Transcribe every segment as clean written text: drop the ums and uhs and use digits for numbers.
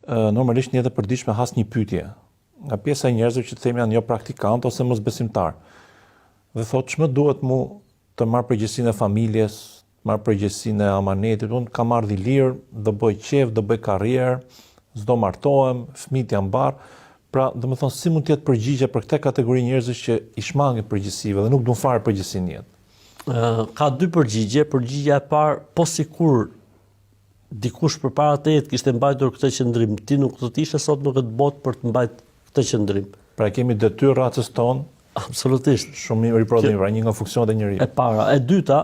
normalisht në jetë e përditshme has një pyetje nga pjesa e njerëzve që themi janë jo praktikant ose mosbesimtar. Dhe thotë ç'më duhet mu të marr përgjegjësinë e familjes, marr përgjegjësinë e amanetit, unë kam ardhi lirë, do bëj qef, do bëj karrierë, s'do martohem, fëmijët janë mbar. Pra, domethënë si mund të jetë përgjigje për këtë kategori njerëzish që i shmangin përgjegjësive dhe nuk duan fare përgjegjësinë në jetë? Ka dy përgjigje. Përgjigjja e parë, po sikur dikush përpara teje kishte mbajtur këtë qëndrim, ti nuk do të ishe sot nuk do të bot për të mbajtur këtë qëndrim. Pra kemi detyrë racës tonë. Absolutisht. Shumë riprodhim, pra një nga funksionet e njeriut. E para, e dyta,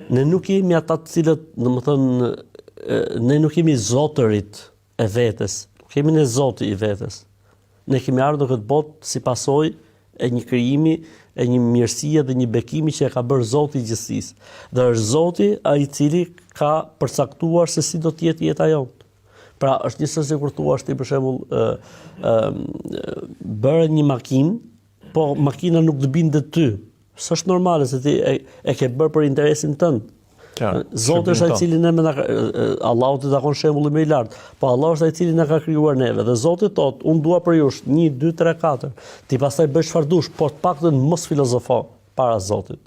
ne nuk jemi ata të cilët, domethënë, ne nuk jemi zotërit e vetes, nuk jemi ne zoti i vetes. Ne kemi ardhur në këtë botë si pasojë e një krijimi, e një mirësie dhe një bekimi që e ka bërë Zoti i gjithësisë. Dhe është Zoti ai i cili ka përcaktuar se si do të jetë jeta jonë. Pra, është njësoj se kur thua ti për shembull bëre një makinë, po makina nuk të binde ty. S'është normale se ti e ke bërë për interesin tënd. Zoti është ai i cili Allahu të takon shembullin më i lartë. Po Allahu është ai i cili na ka krijuar neve dhe Zoti thotë, unë dua për jush 1, 2, 3, 4. Ti pastaj bësh çfarë dush, por të paktën mos filozofo para Zotit.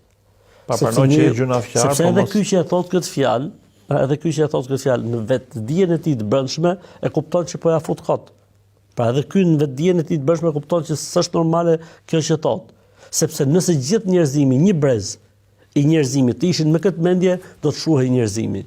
Pa pranoj që je gjunafqar, sepse edhe ky që e thot këtë fjalë, në vetdijen e tij të brendshme e kupton që po ja fut kot. Pra edhe ky në vetdijen e tij të brendshme kupton që s'është normale kjo që thot. Sepse nëse gjithë njerëzimi, një brez i njerëzimit të ishin me këtë mendje, do të shuhej njerëzimi.